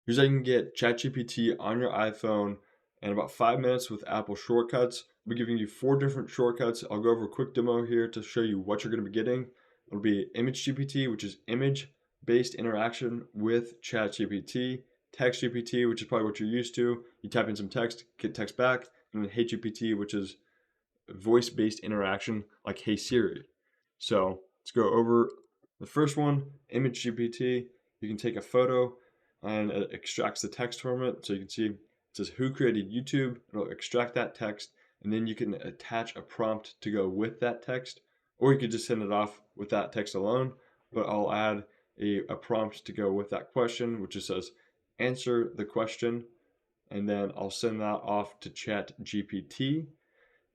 Here's how you can get ChatGPT on your iPhone in about 5 minutes with Apple shortcuts. I'll be giving you 4 different shortcuts. I'll go over a quick demo here to show you what you're going to be getting. It'll be Image GPT, which is image-based interaction with ChatGPT. Text GPT, which is probably what you're used to. You type in some text, get text back. And then Hey GPT, which is voice-based interaction like Hey Siri. So let's go over the first one, Image GPT. You can take a photo and it extracts the text from it. So you can see it says who created YouTube. It'll extract that text and then you can attach a prompt to go with that text, or you could just send it off with that text alone. But I'll add a prompt to go with that question, which just says answer the question, and then I'll send that off to Chat GPT.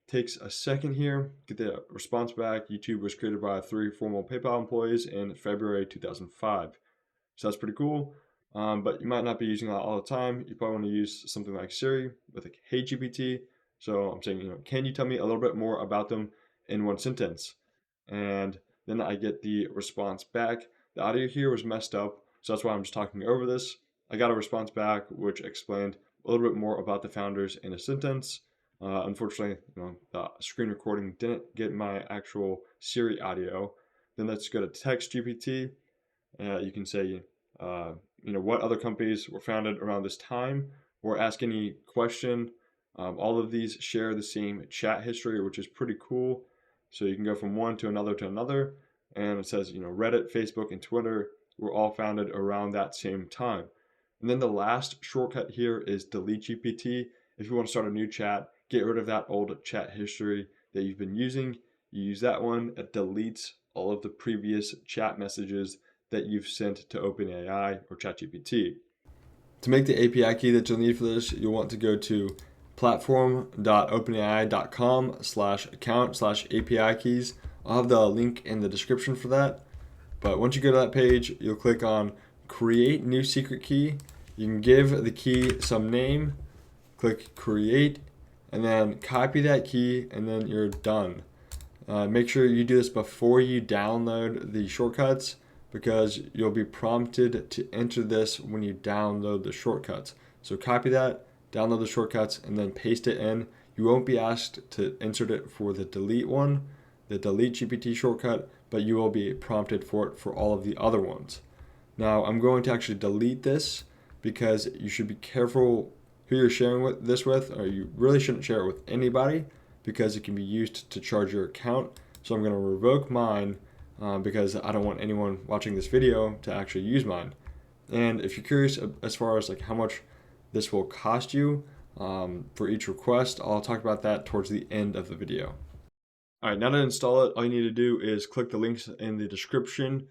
Takes a second here, get the response back. YouTube was created by 3 former PayPal employees in February 2005. So that's pretty cool. But you might not be using that all the time. You probably want to use something like Siri with like Hey GPT. So I'm saying, can you tell me a little bit more about them in one sentence? And then I get the response back. The audio here was messed up, so that's why I'm just talking over this. I got a response back which explained a little bit more about the founders in a sentence. Unfortunately, the screen recording didn't get my actual Siri audio. Then let's go to Text GPT. You can say, what other companies were founded around this time, or ask any question. All of these share the same chat history, which is pretty cool. So you can go from one to another, and it says, Reddit, Facebook, and Twitter were all founded around that same time. And then the last shortcut here is Delete GPT. If you want to start a new chat, get rid of that old chat history that you've been using. You use that one, it deletes all of the previous chat messages that you've sent to OpenAI or ChatGPT. To make the API key that you'll need for this, you'll want to go to platform.openai.com/account/API keys. I'll have the link in the description for that. But once you go to that page, you'll click on create new secret key. You can give the key some name, click create, and then copy that key, and then you're done. Make sure you do this before you download the shortcuts, because you'll be prompted to enter this when you download the shortcuts. So copy that, download the shortcuts, and then paste it in. You won't be asked to insert it for the delete one, the delete GPT shortcut, but you will be prompted for it for all of the other ones. Now I'm going to actually delete this because you should be careful who you're sharing this with, or you really shouldn't share it with anybody because it can be used to charge your account. So I'm going to revoke mine because I don't want anyone watching this video to actually use mine. And if you're curious as far as like how much this will cost you for each request, I'll talk about that towards the end of the video. All right, now to install it, all you need to do is click the links in the description.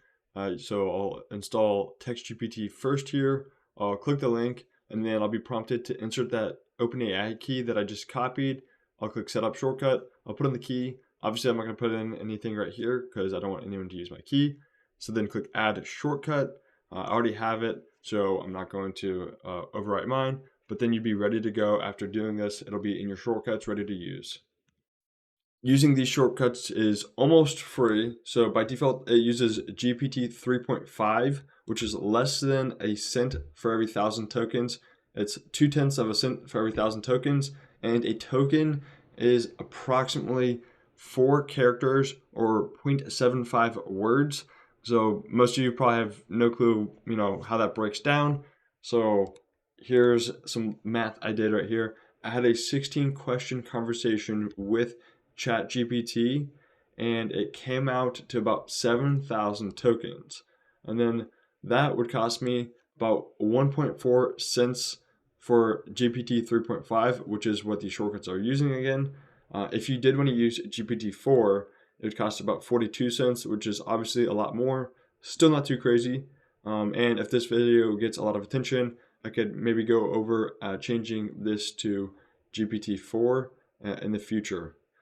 So I'll install TextGPT first here. I'll click the link, and then I'll be prompted to insert that OpenAI key that I just copied. I'll click Setup Shortcut. I'll put in the key. Obviously, I'm not going to put in anything right here because I don't want anyone to use my key. So then click Add Shortcut. I already have it, so I'm not going to overwrite mine. But then you'd be ready to go after doing this. It'll be in your shortcuts ready to use. Using these shortcuts is almost free. So by default, it uses GPT 3.5, which is less than a cent for every 1,000 tokens. It's 0.2 of a cent for every 1,000 tokens. And a token is approximately 4 characters or 0.75 words. So most of you probably have no clue, how that breaks down. So here's some math I did right here. I had a 16-question conversation with ChatGPT, and it came out to about 7,000 tokens. And then that would cost me about 1.4 cents for GPT 3.5, which is what these shortcuts are using again. If you did want to use GPT-4, it would cost about 42 cents, which is obviously a lot more. Still not too crazy. And if this video gets a lot of attention, I could maybe go over changing this to GPT-4 in the future.